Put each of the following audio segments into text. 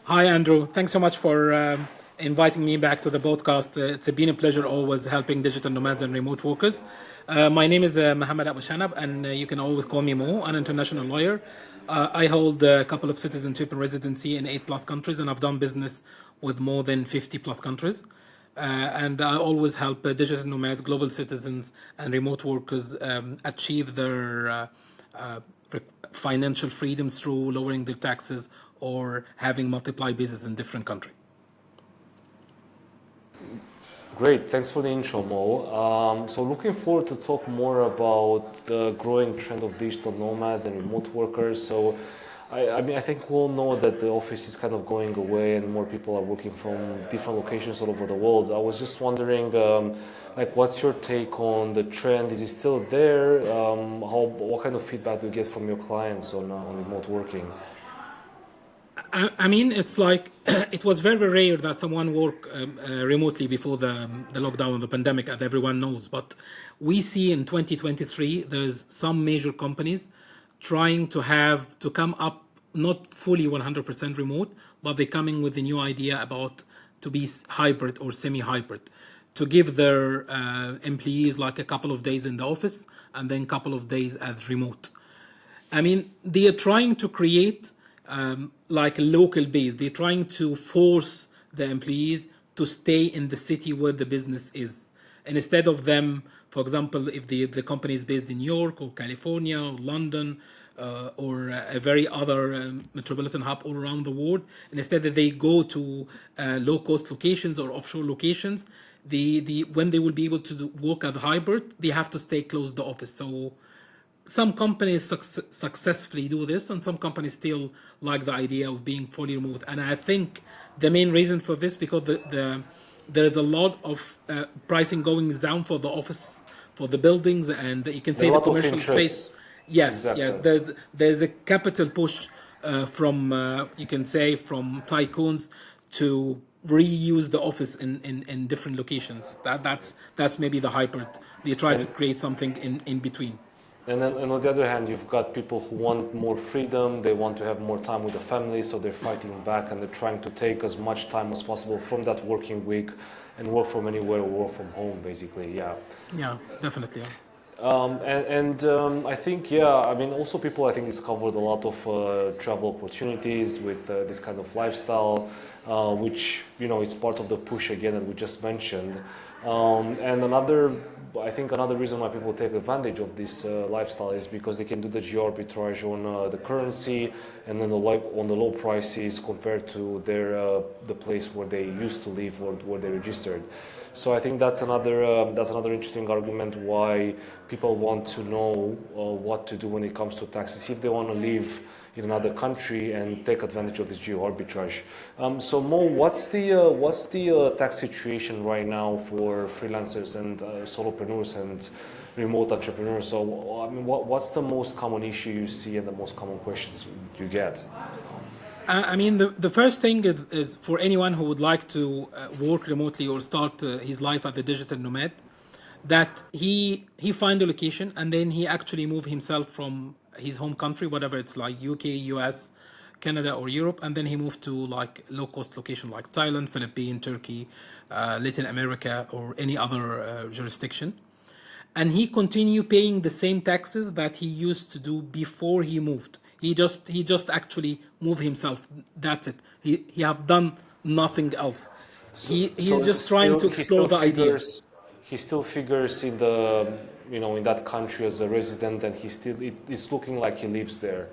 Hi, Andrew. Thanks so much for inviting me back to the podcast. It's been a pleasure always helping digital nomads and remote workers. My name is Mohamed Aboshanab, and you can always call me Mo, an international lawyer. I hold a couple of citizenship and residency in 8 plus countries, and I've done business with more than 50 plus countries. And I always help digital nomads, global citizens, and remote workers achieve their uh, financial freedoms through lowering their taxes or having multiply bases in different countries. Great, thanks for the intro, Mo. So looking forward to talk more about the growing trend of digital nomads and remote workers. So I mean, I think we all know that the office is kind of going away and more people are working from different locations all over the world. I was just wondering, like, what's your take on the trend? Is it still there? What kind of feedback do you get from your clients on remote working? I mean, it's like it was very rare that someone work remotely before the lockdown and the pandemic, as everyone knows. But we see in 2023, there's some major companies trying to have to come up not fully 100% remote, but they're coming with a new idea about to be hybrid or semi-hybrid, to give their employees like a couple of days in the office and then couple of days as remote. I mean, they are trying to create like a local base. They're trying to force the employees to stay in the city where the business is. And instead of them, for example, if the company is based in New York or California or London or a very other metropolitan hub all around the world, and instead that they go to low cost locations or offshore locations, the when they will be able to work at hybrid, they have to stay close to the office. So some companies successfully do this, and some companies still like the idea of being fully remote. And I think the main reason for this because there is a lot of pricing going down for the office, for the buildings, and you can There are say a the lot of commercial space. interest. Yes, yes. Exactly. There's a capital push from you can say from tycoons to reuse the office in different locations. That's maybe the hybrid. They try to And create something in between. and on the other hand, you've got people who want more freedom, they want to have more time with the family, so they're fighting back and they're trying to take as much time as possible from that working week and work from anywhere or work from home, basically. Yeah. Yeah, definitely. Yeah. I think, yeah, I mean, also people, I think, discovered a lot of travel opportunities with this kind of lifestyle, which, you know, is part of the push again that we just mentioned. And I think another reason why people take advantage of this lifestyle is because they can do the geo arbitrage on the currency and then on the low prices compared to the place where they used to live or where they registered. So I think that's another interesting argument why people want to know what to do when it comes to taxes if they want to live in another country and take advantage of this geo arbitrage. So Mo, what's the tax situation right now for freelancers and solopreneurs and remote entrepreneurs? So I mean, what's the most common issue you see and the most common questions you get? I mean, the first thing is for anyone who would like to work remotely or start his life as a digital nomad, that he find a location and then he actually move himself from his home country, whatever it's like UK, US, Canada, or Europe, and then he moved to like low cost location like Thailand, Philippines, Turkey, Latin America, or any other jurisdiction, and he continue paying the same taxes that he used to do before he moved. He just actually moved himself. That's it. He have done nothing else. He's So just trying to explore the idea. he still figures in the in that country as a resident, and it's looking like he lives there.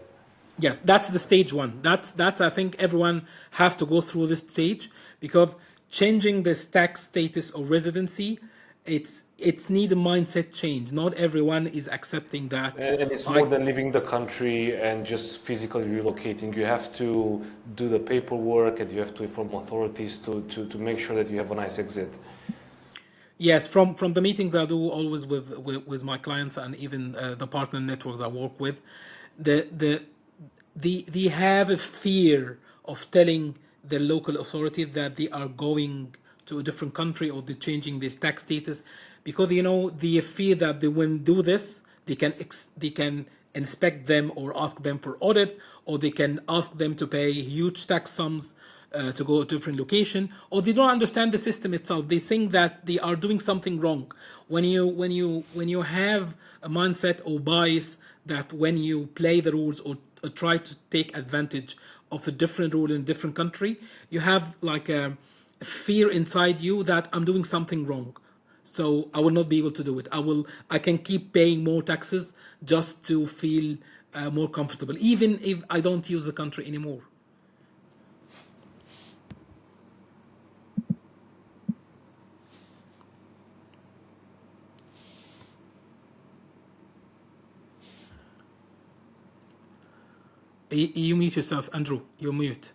Yes, that's the stage one. That's I think everyone have to go through this stage because changing this tax status or residency, it's need a mindset change. Not everyone is accepting that. And it's more Like than leaving the country and just physically relocating. You have to do the paperwork and you have to inform authorities to make sure that you have a nice exit. yes, from the meetings I do always with my clients and even the partner networks I work with, the the they have a fear of telling the local authority that they are going to a different country or they're changing this tax status because they fear that they when do this they can inspect them or ask them for audit or they can ask them to pay huge tax sums to go to a different location, or they don't understand the system itself. They think that they are doing something wrong. When you have a mindset or bias that when you play the rules or try to take advantage of a different rule in a different country, you have like a fear inside you that I'm doing something wrong, so I will not be able to do it. I can keep paying more taxes just to feel more comfortable, even if I don't use the country anymore. You mute yourself, Andrew. You're mute.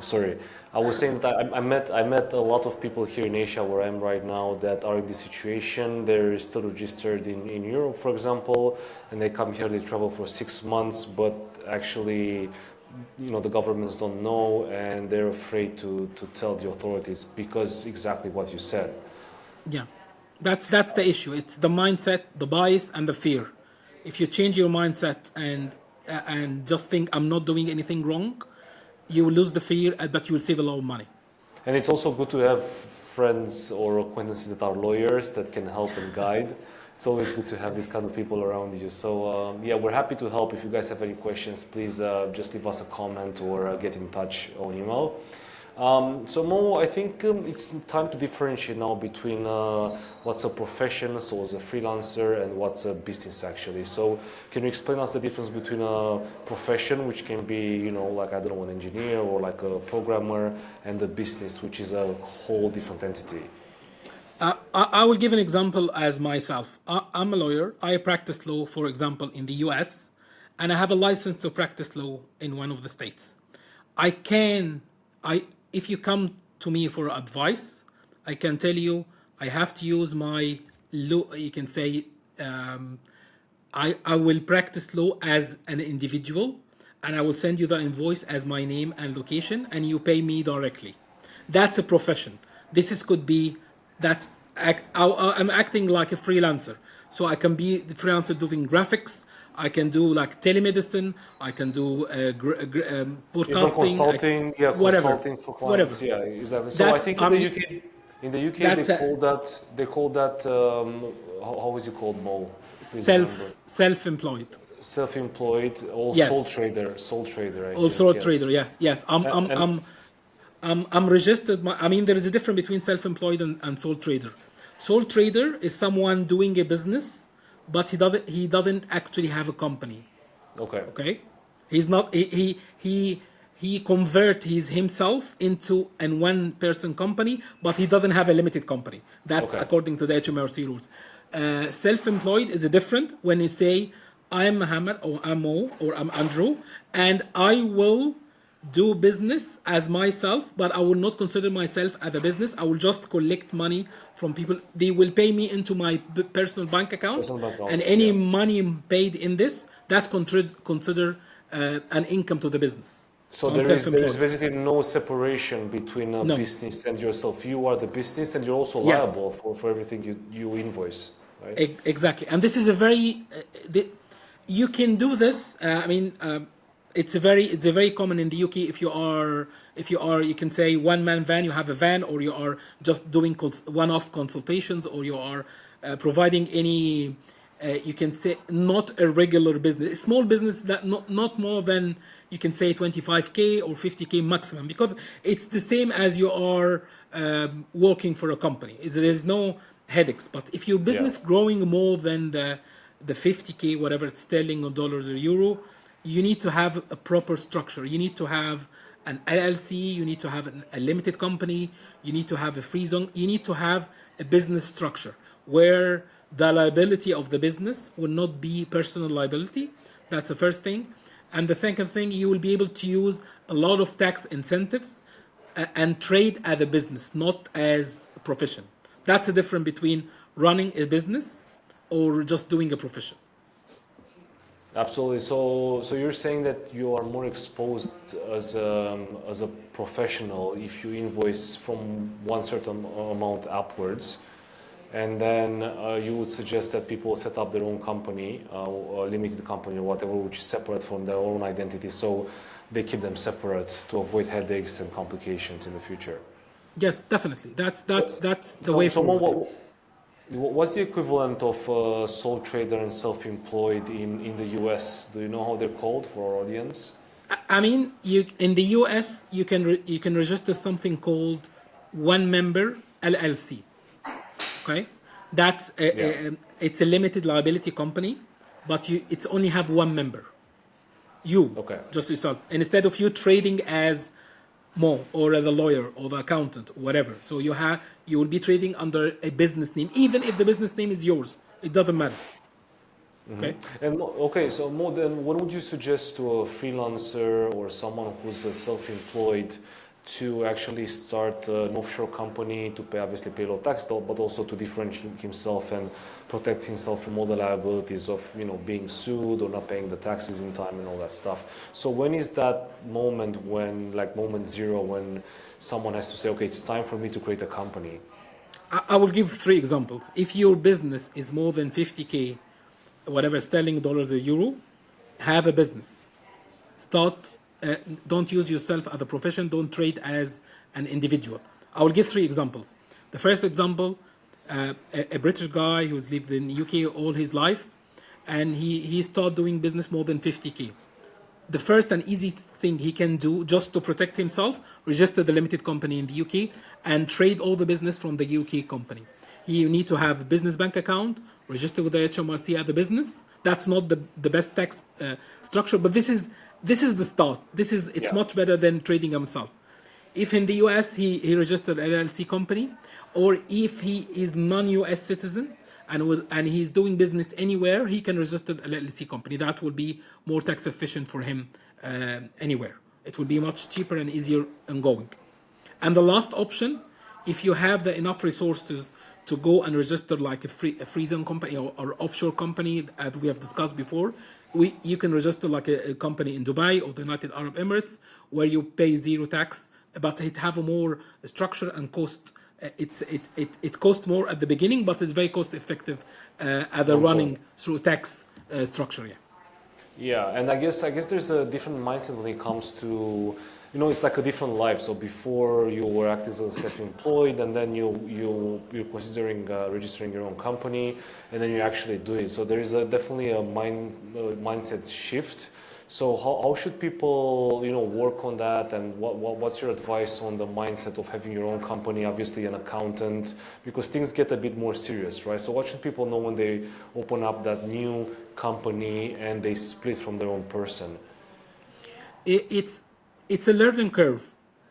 Sorry, I was saying that I met a lot of people here in Asia where I'm right now that are in this situation. They're still registered in Europe, for example, and they come here, they travel for 6 months, but actually, the governments don't know and they're afraid to tell the authorities because exactly what you said. Yeah, that's the issue. It's the mindset, the bias, and the fear. If you change your mindset and just think I'm not doing anything wrong, you will lose the fear, but you will save a lot of money. And it's also good to have friends or acquaintances that are lawyers that can help and guide. It's always good to have these kind of people around you. So yeah, we're happy to help. If you guys have any questions, please just leave us a comment or get in touch on email. So Mo, I think it's time to differentiate now between what's a profession, so as a freelancer, and what's a business actually. So can you explain us the difference between a profession, which can be, like, I don't know, an engineer or like a programmer, and the business, which is a whole different entity? I will give an example as myself. I'm a lawyer. I practice law, for example, in the US, and I have a license to practice law in one of the states. I can, if you come to me for advice, I can tell you I have to use my law. You can say um, I will practice law as an individual, and I will send you the invoice as my name and location, and you pay me directly. That's a profession. Could be that I'm acting like a freelancer. So I can be the freelancer doing graphics. I can do like telemedicine. I can do Even podcasting. consulting, yeah, Whatever, consulting for whatever. clients, yeah, exactly. So I That's think I mean in the UK that's a they call that how is it called, Mo? Please remember. self-employed. Self-employed or Yes. sole trader, I Also think, a trader. yes. Yes, yes. And I'm registered. I mean, there is a difference between self-employed and sole trader. Sole trader is someone doing a business, but he doesn't actually have a company. okay, Okay, he's not. He convert his himself into an one person company, but he doesn't have a limited company. That's okay, according to the HMRC rules. Self-employed is a different when you say I'm Mohammed or I'm Mo or I'm Andrew, and I will do business as myself, but I will not consider myself as a business. I will just collect money from people. They will pay me into my personal bank account, personal and background, any yeah. money paid in this, that's considered an income to the business. So So I'm there is self-employed. basically no separation between a No. business and yourself. You are the business and you're also Yes. liable for everything you invoice, right? Exactly, and this is a very you can do this. It's a very common in the UK. If you are you can say one man van. You have a van, or you are just doing one-off consultations, or you are providing any. You can say not a regular business, a small business that not more than you can say 25K or 50K maximum, because it's the same as you are working for a company. There's no headaches. But if your Yeah. business growing more than the 50K, whatever it's sterling or dollars or euro, you need to have a proper structure. You need to have an LLC, you need to have a limited company, you need to have a free zone, you need to have a business structure where the liability of the business will not be personal liability. That's the first thing. And the second thing, you will be able to use a lot of tax incentives and trade as a business, not as a profession. That's the difference between running a business or just doing a profession. Absolutely. So you're saying that you are more exposed as a professional if you invoice from one certain amount upwards, and then you would suggest that people set up their own company, or limited company or whatever, which is separate from their own identity. So they keep them separate to avoid headaches and complications in the future. Yes, definitely. So, That's the way so Mo, forward. Yeah. what's the equivalent of sole trader and self-employed in the US? Do you know how they're called for our audience? I mean, you in the US you can register something called one member LLC. Okay, that's Yeah. it's a limited liability company, but it's only have one member. You, Okay. just yourself, and instead of you trading as Mo or as a lawyer or the accountant or whatever. So you will be trading under a business name, even if the business name is yours. It doesn't matter. Okay. And okay, so more than what would you suggest to a freelancer or someone who's self-employed to actually start an offshore company to pay obviously pay low tax, but also to differentiate himself and protect himself from all the liabilities of being sued or not paying the taxes in time and all that stuff. So when is that moment when like moment zero when someone has to say, okay, it's time for me to create a company? I will give three examples. If your business is more than 50K, whatever sterling, dollars, or euro, have a business. Start. Don't use yourself as a profession. Don't trade as an individual. I will give three examples. The first example, a British guy who's lived in UK all his life, and he started doing business more than 50K. The first and easiest thing he can do just to protect himself, register the limited company in the UK and trade all the business from the UK company. You need to have a business bank account, register with the HMRC as a business. That's not the best tax structure, but this is the start. It's Yeah. much better than trading himself. If in the US he registered LLC company, or if he is non-US citizen and he's doing business anywhere, he can register an LLC company. That will be more tax efficient for him anywhere. It will be much cheaper and easier ongoing. And the last option, if you have the enough resources to go and register like a free zone company or offshore company, as we have discussed before, you can register like a company in Dubai or the United Arab Emirates where you pay zero tax, but it have a more structure and cost. It costs more at the beginning, but it's very cost effective at the Long term. running through tax structure. Yeah. Yeah, and I guess there's a different mindset when it comes to, it's like a different life. So before you were acting as a self-employed, and then you're considering registering your own company, and then you actually do it. So there is definitely a mindset shift. So how should people work on that, and what's your advice on the mindset of having your own company, obviously an accountant, because things get a bit more serious, right? So what should people know when they open up that new company and they split from their own person? It's a learning curve.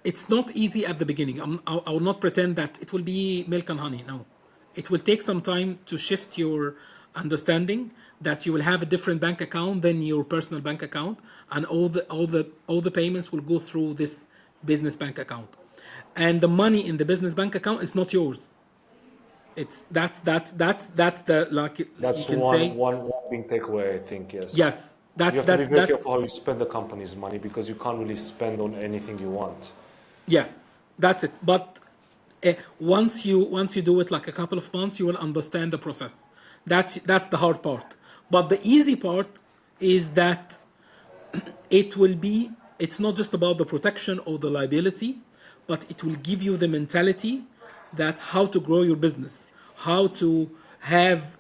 It's not easy at the beginning. I will not pretend that it will be milk and honey. No, it will take some time to shift your understanding that you will have a different bank account than your personal bank account, and all the payments will go through this business bank account, and the money in the business bank account is not yours. It's that's the, like you That's can one, say. one, one big takeaway, I think, yes. Yes, You that's have to be that very that's careful how you spend the company's money because you can't really spend on anything you want. Yes, that's it. But once you do it like a couple of months, you will understand the process. That's the hard part. But the easy part is that it will be. It's not just about the protection or the liability, but it will give you the mentality that how to grow your business, how to have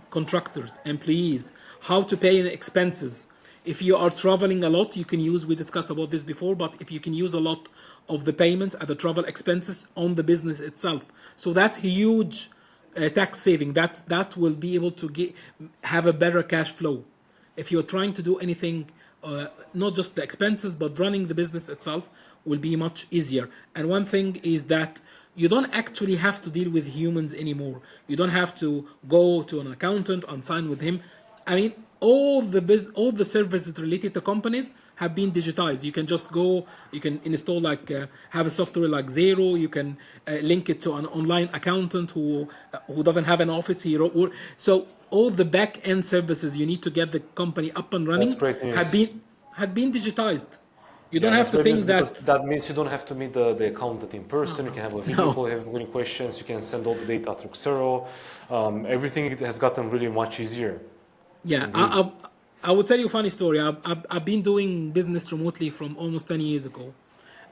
contractors, employees, how to pay expenses. If you are traveling a lot, you can use, we discussed about this before, but if you can use a lot of the payments at the travel expenses on the business itself. So that's huge tax saving. That will be able to have a better cash flow. If you're trying to do anything, not just the expenses, but running the business itself will be much easier. And one thing is that you don't actually have to deal with humans anymore. You don't have to go to an accountant and sign with him. I mean, all the services related to companies have been digitized. You can just go, you can install like have a software like Zero. You can link it to an online accountant who doesn't have an office here. So all the back end services you need to get the company up and That's running great had news. been digitized. You don't Yeah, have that's to great news think because that. that means you don't have to meet the accountant in No, person. You no, can have a video no. call, have any questions. You can send all the data through Xero. Everything has gotten really much easier Yeah, indeed. I will tell you a funny story. I've been doing business remotely from almost 10 years ago.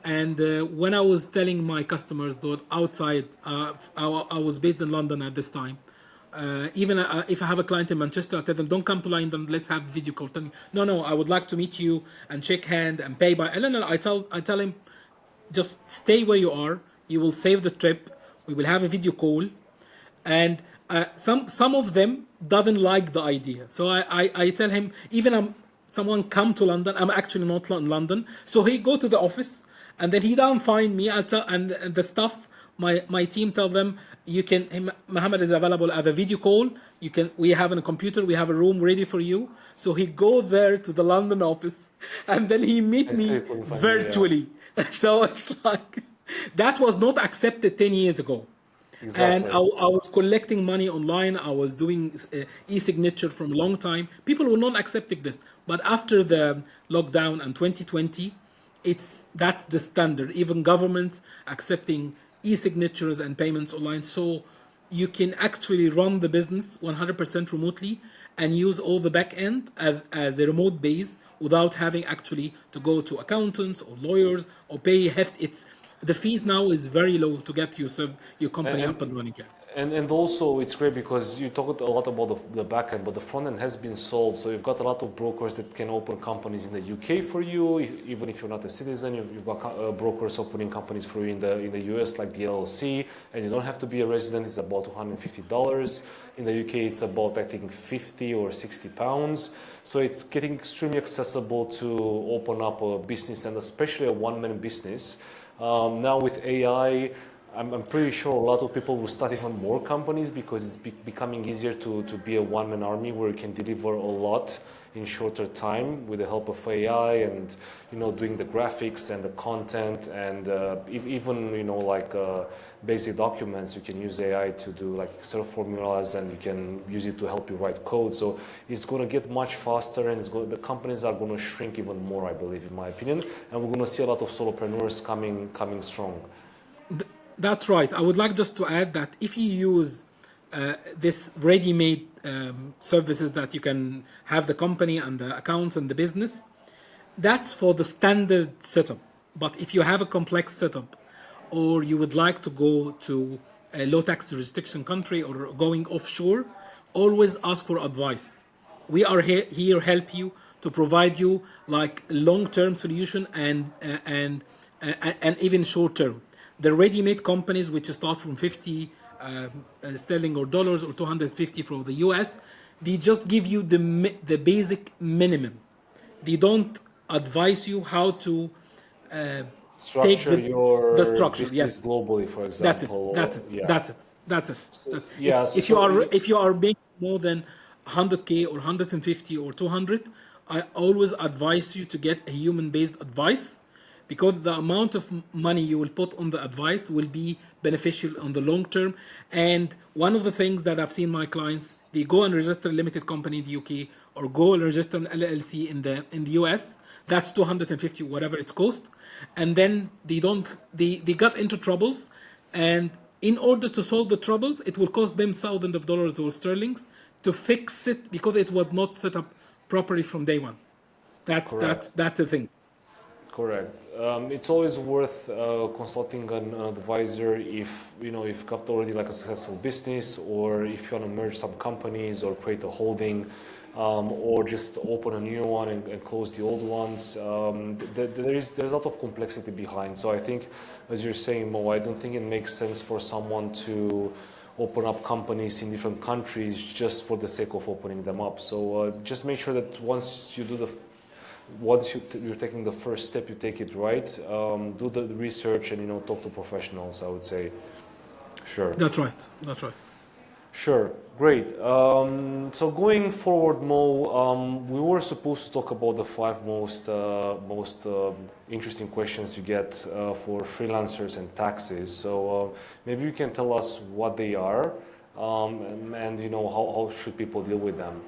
And when I was telling my customers that outside, I was based in London at this time. Even if I have a client in Manchester, I tell them, don't come to London, let's have a video call. Tell me, no, no, I would like to meet you and shake hand and pay by. And then I tell him, just stay where you are. You will save the trip. We will have a video call, and some of them doesn't like the idea. So I tell him, even someone come to London, I'm actually not in London, so he go to the office, and then he don't find me. And the stuff. My team tell them, you can, Mohammed is available at a video call. We have a computer, we have a room ready for you. So he go there to the London office, and then he meet And still me couldn't find you, yeah. virtually. So it's like that was not accepted 10 years ago. And I Exactly. was collecting money online. I was doing e-signature from a long time. People were not accepting this. But after the lockdown in 2020, that's the standard. Even governments accepting e-signatures and payments online. So you can actually run the business 100% remotely and use all the back end as a remote base without having actually to go to accountants or lawyers or pay heft. It's the fees now is very low to get your company up And, and running. Yeah. and also it's great because you talked a lot about the back end, but the front end has been solved. So you've got a lot of brokers that can open companies in the UK for you, even if you're not a citizen. You've got brokers opening companies for you in the US, like the LLC, and you don't have to be a resident. It's about $250. In the UK, it's about, I think, 50 or 60 pounds. So it's getting extremely accessible to open up a business, and especially a one-man business. Now with AI, I'm pretty sure a lot of people will start even more companies because it's becoming easier to be a one-man army where you can deliver a lot in shorter time with the help of AI, and doing the graphics and the content, and even like basic documents. You can use AI to do like Excel formulas, and you can use it to help you write code. So it's going to get much faster, and the companies are going to shrink even more, I believe, in my opinion, and we're going to see a lot of solopreneurs coming strong. That's right. I would like just to add that if you use this ready-made services that you can have the company and the accounts and the business, that's for the standard setup. But if you have a complex setup, or you would like to go to a low tax jurisdiction country or going offshore, always ask for advice. We are here help you to provide you like long-term solution and even short-term. The ready-made companies which start from 50 sterling or dollars or 250 from the US, they just give you the basic minimum. They don't advise you how to uh, take Structure the your structure. business Yes, globally, for that's it. example. That's it. Yeah. That's it. That's it. So, That yeah. So, if you so are if you are making more than 100K or 150 or 200, I always advise you to get a human-based advice, because the amount of money you will put on the advice will be beneficial on the long term. And one of the things that I've seen my clients, they go and register a limited company in the UK or go and register an LLC in the US. That's 250 whatever it's cost, and then they got into troubles, and in order to solve the troubles, it will cost them thousands of dollars or sterlings to fix it because it was not set up properly from day one. That's correct. that's that's the thing. Correct. It's always worth consulting an advisor if you've got already like a successful business, or if you want to merge some companies or create a holding, or just open a new one and close the old ones. There's a lot of complexity behind. So I think, as you're saying, Mo, I don't think it makes sense for someone to open up companies in different countries just for the sake of opening them up. So just make sure that once you're taking the first step, you take it right. Do the research and talk to professionals, I would say. Sure. That's right. That's right. Sure. Great. So going forward, Mo, we were supposed to talk about the five most interesting questions you get for freelancers and taxes. So maybe you can tell us what they are, and how should people deal with them.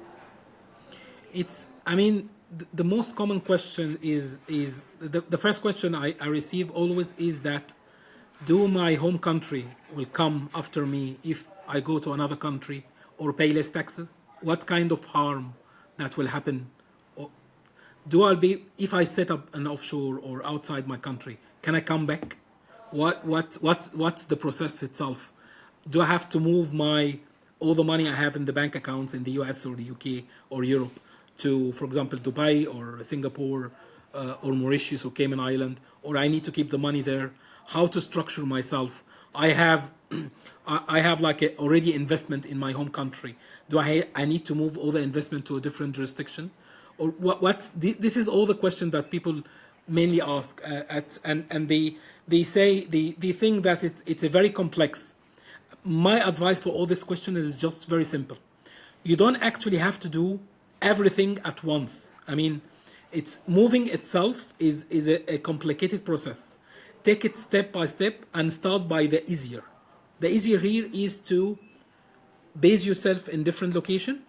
I mean, the most common question is the first question I receive always is that, do my home country will come after me if I go to another country or pay less taxes? What kind of harm that will happen if I set up an offshore or outside my country, can I come back? What's the process itself? Do I have to move all the money I have in the bank accounts in the US or the UK or Europe to, for example, Dubai or Singapore or Mauritius or Cayman Island, or I need to keep the money there? How to structure myself? I have I have like already investment in my home country. Do I need to move all the investment to a different jurisdiction? Or this is all the questions that people mainly ask and they say they think that it's a very complex. My advice for all this question is just very simple. You don't actually have to do everything at once. I mean, it's moving itself is a complicated process. Take it step by step and start by the easier. The easier here is to base yourself in different location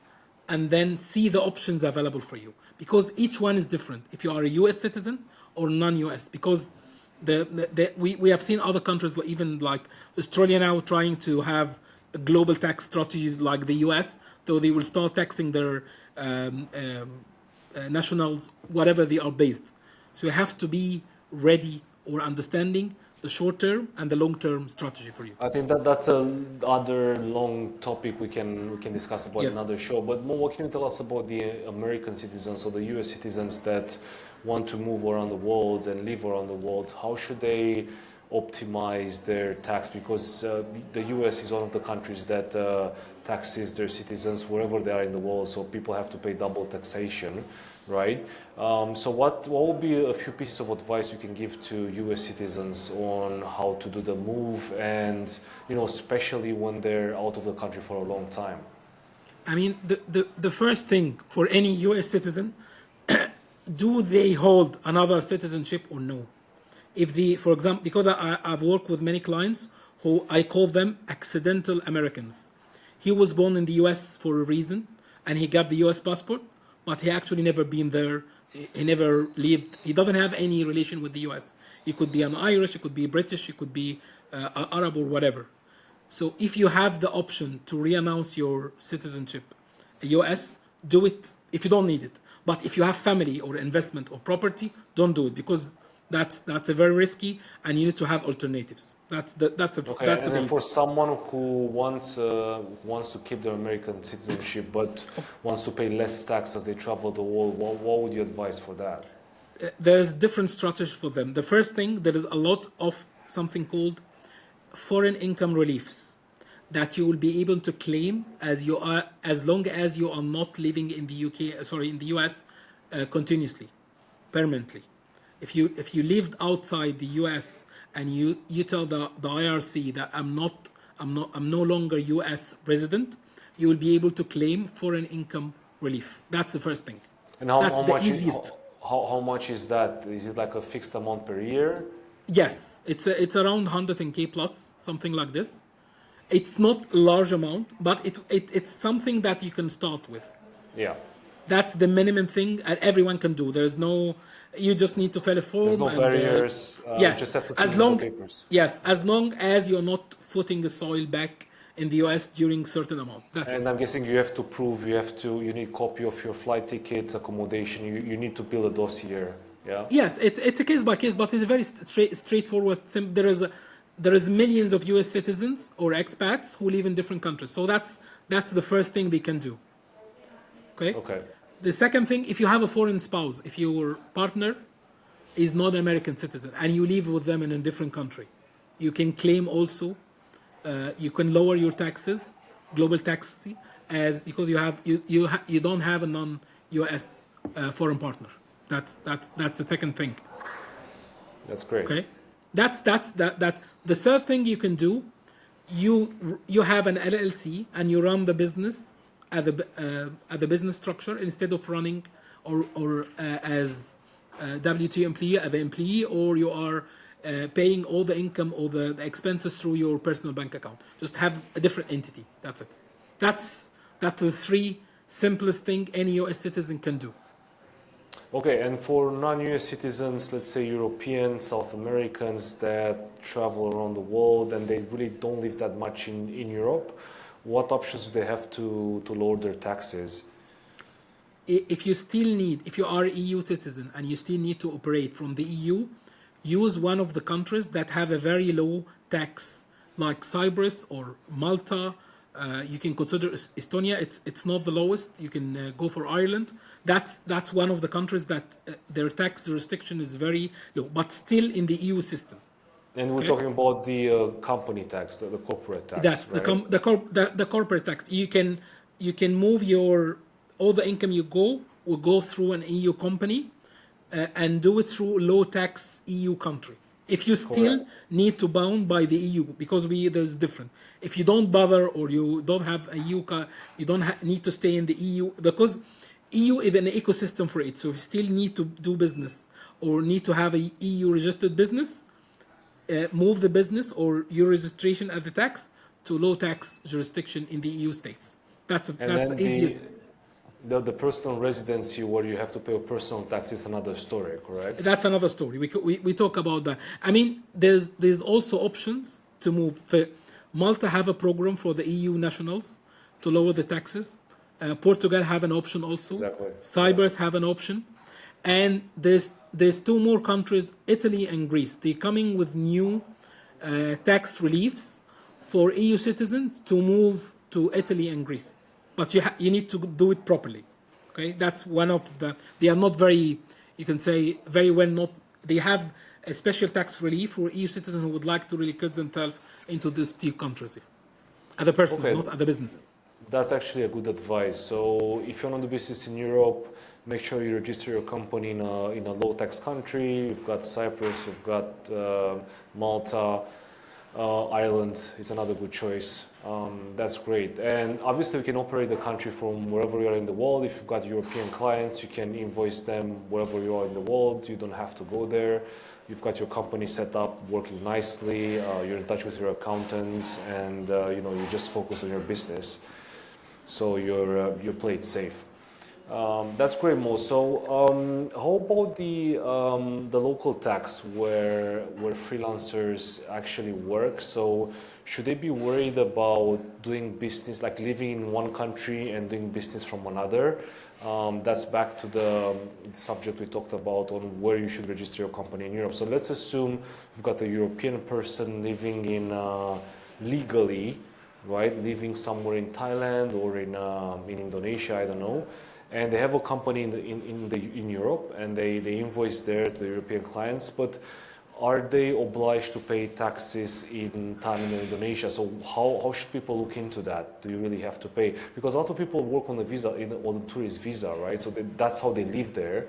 and then see the options available for you, because each one is different if you are a US citizen or non-US. Because we have seen other countries, like even like Australia now, trying to have a global tax strategy like the US, so they will start taxing their nationals whatever they are based. So you have to be ready or understanding the short term and the long term strategy for you. I think that's a other long topic we can discuss about Yes. another show. But Mo, what can you tell us about the American citizens or the US citizens that want to move around the world and live around the world? How should they optimize their tax? Because the US is one of the countries that taxes their citizens wherever they are in the world, so people have to pay double taxation, right? So what would be a few pieces of advice you can give to US citizens on how to do the move, and especially when they're out of the country for a long time? I mean, the first thing for any US citizen, do they hold another citizenship or no? If the, for example, because I've worked with many clients who I call them accidental Americans. He was born in the US for a reason and he got the US passport, but he actually never been there. He never lived. He doesn't have any relation with the US. He could be an Irish, he could be British, he could be Arab or whatever. So if you have the option to re-announce your citizenship, US, do it if you don't need it. But if you have family or investment or property, don't do it, because that's a very risky, and you need to have alternatives. That's Okay, a and then for base. someone who wants to keep their American citizenship but wants to pay less tax as they travel the world, what would you advise for that? There's different strategies for them. The first thing, there is a lot of something called foreign income reliefs that you will be able to claim as long as you are not living in the UK, sorry, in the US, continuously, permanently. If you lived outside the US and you tell the IRC that I'm no longer US resident, you will be able to claim foreign income relief. That's the first thing. And how, That's how the much is easiest. how much is that? Is it like a fixed amount per year? Yes, it's around 100k plus, something like this. It's not a large amount, but it's something that you can start with. Yeah. That's the minimum thing, and everyone can do. You just need to fill a There's form, no and barriers. You yes, just have to fill in the papers. as long as you're not footing the soil back in the US during certain amount. That's And it. I'm guessing you have to prove you need copy of your flight tickets, accommodation. You need to build a dossier. Yeah. Yes, it's a case by case, but it's a very straightforward. There is millions of US citizens or expats who live in different countries, so that's the first thing they can do. Okay. Okay. The second thing, if you have a foreign spouse, if your partner is not an American citizen and you live with them in a different country, you can claim also. You can lower your taxes, global tax, as because you don't have a non-US foreign partner. That's the second thing. That's great. Okay, that. The third thing you can do, you have an LLC and you run the business as a business structure instead of running or as W2 employee, as an employee, or you are paying all the income or the expenses through your personal bank account. Just have a different entity. That's it. That's the three simplest thing any US citizen can do. Okay, and for non-US citizens, let's say European, South Americans that travel around the world and they really don't live that much in Europe, what options do they have to lower their taxes? if you still need, if you are EU citizen and you still need to operate from the EU, use one of the countries that have a very low tax, like Cyprus or Malta. You can consider Estonia. It's not the lowest. You can go for Ireland. That's one of the countries that their tax jurisdiction is very low, but still in the EU system. And we're Okay, talking about the company tax, the corporate that's tax, the right? the corporate tax. You can move your all the income you go will go through an EU company and do it through low tax EU country. If you Correct. still need to bound by the EU, because there's different. If you don't bother or you don't have a EU, you don't need to stay in the EU because EU is an ecosystem for it. So if you still need to do business or need to have a EU registered business, move the business or your registration at the tax to low tax jurisdiction in the EU states. And That's then the easiest. the personal residency where you have to pay a personal tax is another story, correct? That's another story. We talk about that. I mean, there's also options to move. Malta have a program for the EU nationals to lower the taxes. Portugal have an option also. Exactly. Yeah. Cyprus have an option, and there's two more countries, Italy and Greece. They're coming with new tax reliefs for EU citizens to move to Italy and Greece, but you need to do it properly. Okay, that's one of the. They are not very, you can say, very well not. They have a special tax relief for EU citizens who would like to really cut themselves into these two countries, as a person, Okay, not as a business. that's actually a good advice. So if you want to do business in Europe, make sure you register your company in a low tax country. You've got Cyprus, you've got Malta, Ireland is another good choice. That's great. And obviously, we can operate the country from wherever you are in the world. If you've got European clients, you can invoice them wherever you are in the world. You don't have to go there. You've got your company set up, working nicely. You're in touch with your accountants, and you just focus on your business. So you play it safe. That's great, Mo. So, how about the local tax where freelancers actually work? So, should they be worried about doing business, like living in one country and doing business from another? That's back to the subject we talked about on where you should register your company in Europe. So, let's assume you've got a European person living legally, right, living somewhere in Thailand or in Indonesia, I don't know, and they have a company in Europe, and they invoice there to the European clients, but are they obliged to pay taxes in Thailand and Indonesia? So how should people look into that? Do you really have to pay? Because a lot of people work on the visa, on the tourist visa, right? So that's how they live there,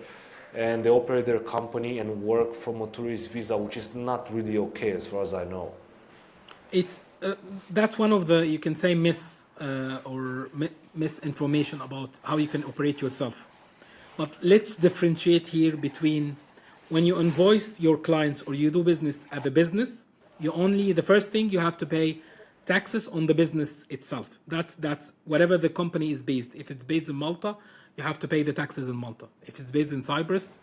and they operate their company and work from a tourist visa, which is not really okay as far as I know. It's that's one of the, you can say, misinformation about how you can operate yourself. But let's differentiate here between when you invoice your clients or you do business as a business, the first thing you have to pay taxes on the business itself. That's whatever the company is based. If it's based in Malta, you have to pay the taxes in Malta. If it's based in Cyprus,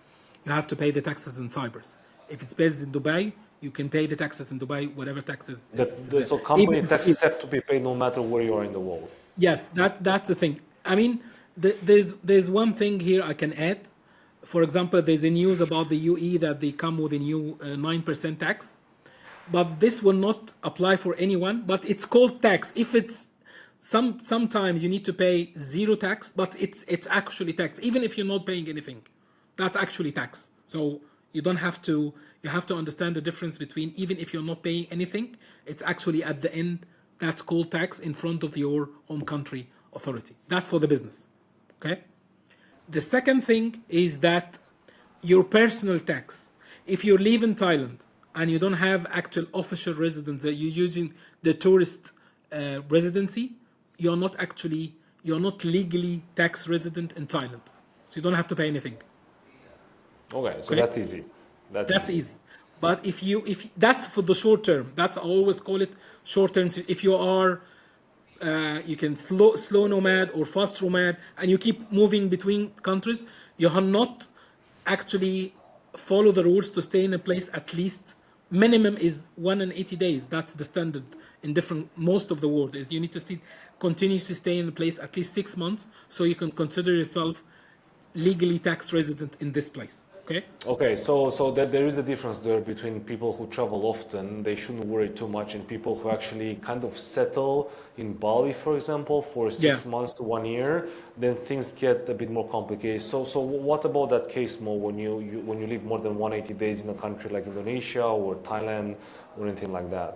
you have to pay the taxes in Cyprus. If it's based in Dubai, you can pay the taxes in Dubai, whatever taxes. So company taxes have to be paid no matter where you are in the world. Yes, that's the thing. I mean, there's one thing here I can add. For example, there's a news about the UE that they come with a new 9% tax, but this will not apply for anyone. But it's called tax. If it's sometimes you need to pay zero tax, but it's actually tax, even if you're not paying anything. That's actually tax. So you don't have to. You have to understand the difference between, even if you're not paying anything, it's actually at the end that's called tax in front of your home country authority. That's for the business. Okay. The second thing is that your personal tax. If you live in Thailand and you don't have actual official residence, that you're using the tourist residency, you're not legally tax resident in Thailand, so you don't have to pay anything. Okay, so Okay, that's easy. that's easy. But if that's for the short term, that's I always call it short term. If you are you can slow nomad or fast nomad, and you keep moving between countries, you are not actually follow the rules to stay in a place. At least minimum is 180 days. That's the standard in different most of the world. Is you need to continue to stay in the place at least 6 months, so you can consider yourself legally tax resident in this place. Okay. Okay, so that there is a difference there between people who travel often, they shouldn't worry too much, and people who actually kind of settle in Bali, for example, for Yeah. 6 months to 1 year, then things get a bit more complicated. So what about that case, Mo, when when you live more than 180 days in a country like Indonesia or Thailand or anything like that?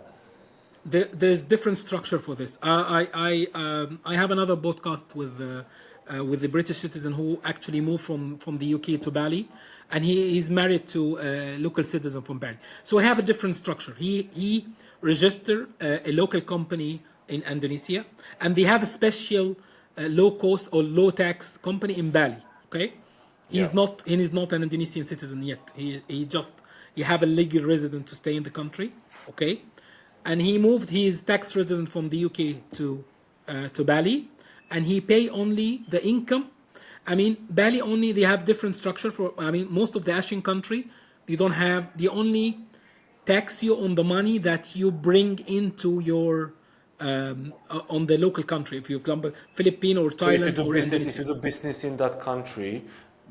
There's different structure for this. I have another podcast with the British citizen who actually moved from the UK to Bali, and he's married to a local citizen from Bali. So we have a different structure. He registered a local company in Indonesia, and they have a special low cost or low tax company in Bali. Okay, Yeah. he's not an Indonesian citizen yet. He have a legal resident to stay in the country. Okay, and he moved his tax resident from the UK to Bali, and he pay only the income. I mean, Bali only they have different structure for. I mean, most of the Asian country they don't have. They only tax you on the money that you bring into your on the local country. If you example Philippines or So Thailand or if you Indonesia. do business in that country,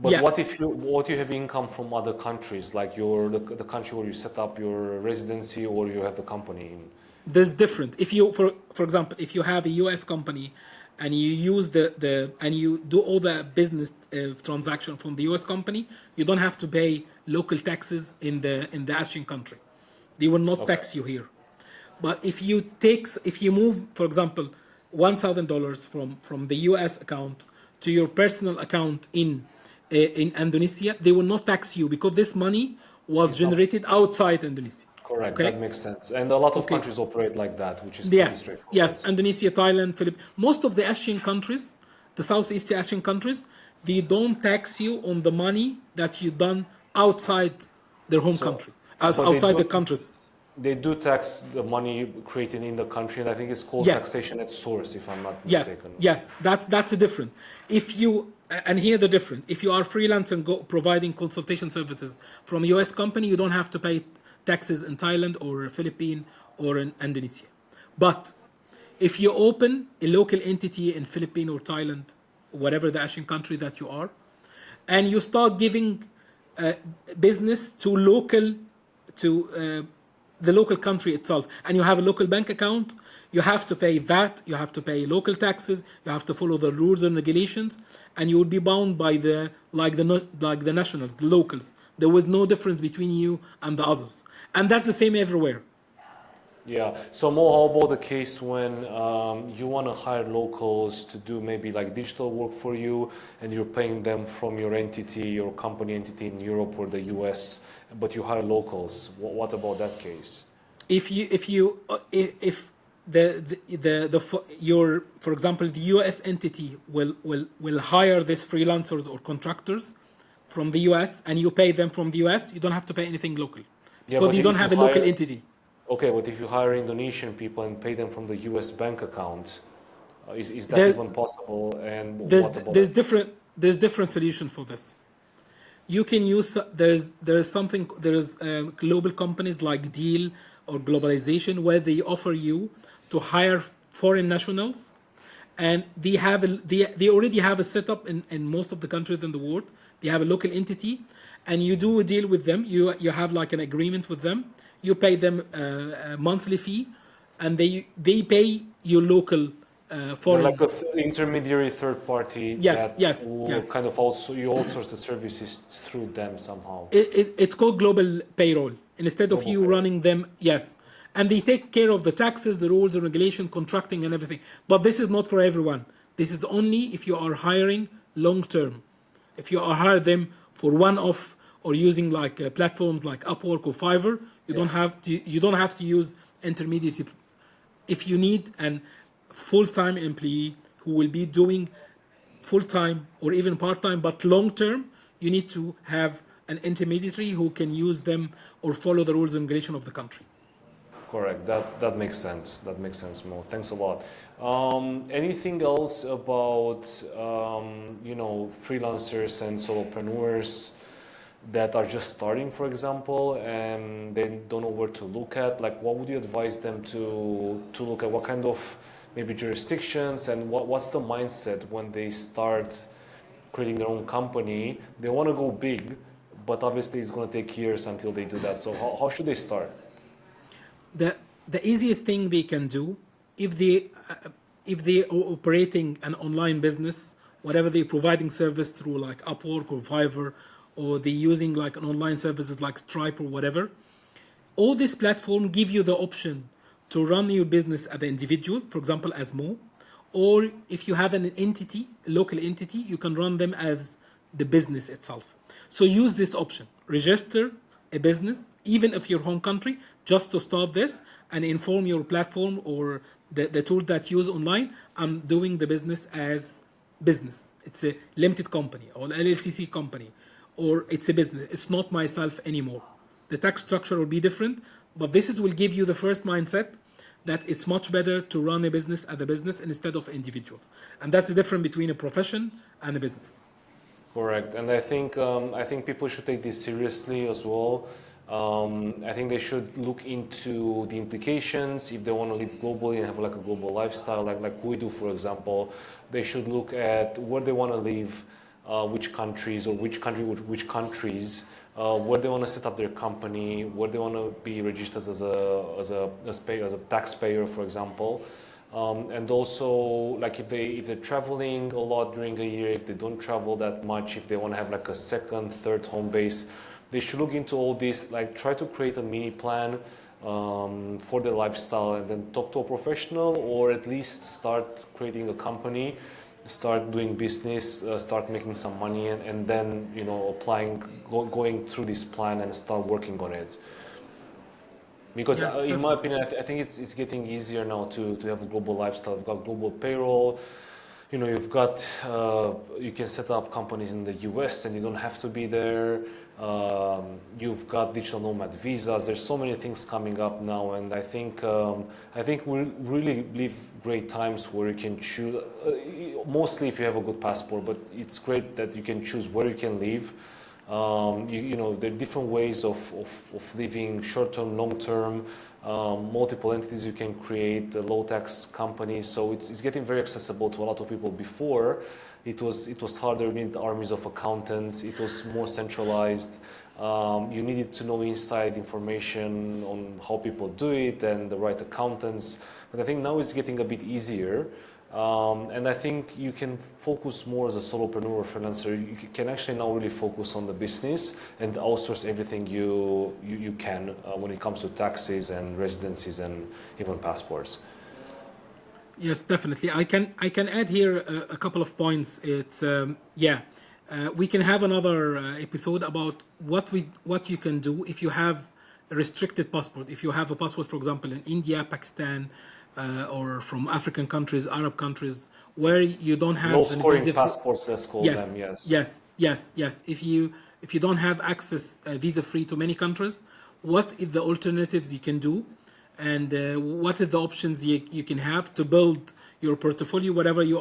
but Yes, what you have income from other countries, like the country where you set up your residency or you have the company in? there's different. If you for example, if you have a US company and you use the and you do all the business transaction from the US company, you don't have to pay local taxes in the Asian country. They will not Okay. tax you here. But if you move, for example, $1,000 from the US account to your personal account in Indonesia, they will not tax you because this money was It's not generated outside Indonesia. correct. That Okay? makes sense. And a lot of Okay. countries operate like that, which is pretty Yes, yes. straightforward. Indonesia, Thailand, Philippines. Most of the Asian countries, the Southeast Asian countries, they don't tax you on the money that you done outside their home So, country, as but outside the countries. they do tax the money created in the country, and I think it's called Yes, taxation at source, if I'm not yes, mistaken. yes. That's a different. If you and here the different. If you are freelance and go providing consultation services from a US company, you don't have to pay taxes in Thailand or Philippines or in Indonesia. But if you open a local entity in Philippines or Thailand, whatever the Asian country that you are, and you start giving uh, business to local to the local country itself, and you have a local bank account, you have to pay VAT, you have to pay local taxes, you have to follow the rules and regulations, and you will be bound by the like the nationals, the locals. There was no difference between you and the others, and that's the same everywhere. Yeah. So more how about the case when you want to hire locals to do maybe like digital work for you, and you're paying them from your entity, your company entity in Europe or the US, but you hire locals. What about that case? If your for example the US entity will hire these freelancers or contractors from the US and you pay them from the US, you don't have to pay anything local Yeah, because but you don't if you have a local hire, entity. okay, but if you hire Indonesian people and pay them from the US bank account, is that There, even possible? And there's what about there's that? different solution for this. You can use there's something there's global companies like Deal or Globalization where they offer you to hire foreign nationals, and they already have a setup in most of the countries in the world. They have a local entity, and you do a deal with them. You have like an agreement with them. You pay them a monthly fee, and they pay your local They're like foreign. a intermediary third party Yes, that yes, will yes. kind of also you outsource the services through them somehow. It's called global payroll instead of Global you payroll. running them. Yes, and they take care of the taxes, the rules and regulation, contracting and everything. But this is not for everyone. This is only if you are hiring long term. If you are hire them for one off or using like platforms like Upwork or Fiverr, Yeah. you don't have to use intermediate. If you need an full-time employee who will be doing full-time or even part-time but long-term, you need to have an intermediary who can use them or follow the rules and regulation of the country. Correct. That makes sense. That makes sense, Mo. Thanks a lot. Anything else about freelancers and solopreneurs that are just starting, for example, and they don't know where to look at? Like, what would you advise them to look at? What kind of maybe jurisdictions and what's the mindset when they start creating their own company. They want to go big, but obviously it's going to take years until they do that. So how should they start? The easiest thing they can do, if they are operating an online business, whatever they're providing service through like Upwork or Fiverr, or they're using like an online services like Stripe or whatever, all this platform give you the option to run your business as an individual, for example, as Mo, or if you have an entity, a local entity, you can run them as the business itself. So use this option. Register a business, even if your home country, just to start this and inform your platform or the tool that you use online. I'm doing the business as business. It's a limited company or LLCC company, or it's a business. It's not myself anymore. The tax structure will be different, but will give you the first mindset that it's much better to run a business as a business instead of individuals. And that's the difference between a profession and a business. Correct, and I think people should take this seriously as well. I think they should look into the implications if they want to live globally and have like a global lifestyle, like we do, for example. They should look at where they want to live, which countries or which countries, where they want to set up their company, where they want to be registered as a taxpayer, for example. And also, like if they're traveling a lot during a year, if they don't travel that much, if they want to have like a second, third home base, they should look into all this. Like try to create a mini plan for their lifestyle, and then talk to a professional, or at least start creating a company, start doing business, start making some money, and then going through this plan and start working on it. Because Yeah, in my definitely. opinion, I think it's getting easier now to have a global lifestyle. You've got global payroll, you've got you can set up companies in the US and you don't have to be there. You've got digital nomad visas. There's so many things coming up now, and I think we really live great times where you can choose. Mostly if you have a good passport, but it's great that you can choose where you can live. There are different ways of living, short-term, long-term, multiple entities you can create, low tax companies. So it's getting very accessible to a lot of people. Before, it was harder. You needed armies of accountants. It was more centralized. You needed to know inside information on how people do it and the right accountants. But I think now it's getting a bit easier. And I think you can focus more as a solopreneur or freelancer. You can actually now really focus on the business and outsource everything you can when it comes to taxes and residencies and even passports. Yes, definitely. I can add here a couple of points. It's we can have another episode about what you can do if you have a restricted passport. If you have a passport, for example, in India, Pakistan, or from African countries, Arab countries, where you don't Low have a scoring visa. passports, let's call them, Yes, yes. yes. If you don't have access visa free to many countries, what is the alternatives you can do, and what are the options you can have to build your portfolio, whatever you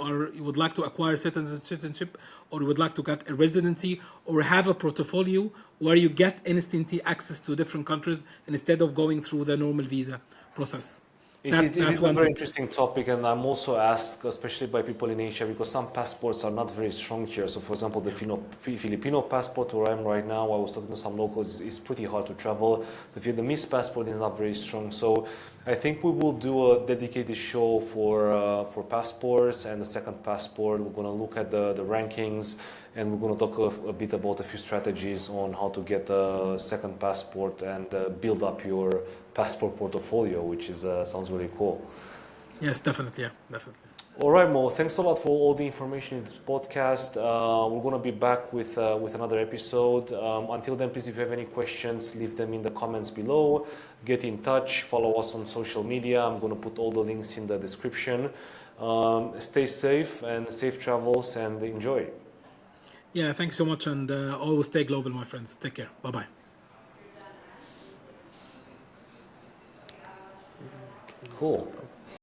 would like to acquire citizenship, or you would like to get a residency, or have a portfolio where you get instantly access to different countries instead of going through the normal visa process. It That's is a one very thing. interesting topic, and I'm also asked, especially by people in Asia, because some passports are not very strong here. So, for example, the Filipino passport, where I'm right now, I was talking to some locals, is pretty hard to travel. The Vietnamese passport is not very strong. So, I think we will do a dedicated show for passports and the second passport. We're going to look at the rankings, and we're going to talk a bit about a few strategies on how to get a second passport and build up your passport portfolio, which is sounds really cool. Yes, definitely. Yeah, definitely. All right, Mo. Thanks a lot for all the information in this podcast. We're going to be back with another episode. Until then, please, if you have any questions, leave them in the comments below. Get in touch. Follow us on social media. I'm going to put all the links in the description. Stay safe and safe travels, and enjoy. Yeah, thanks so much, and always stay global, my friends. Take care. Bye bye. Cool.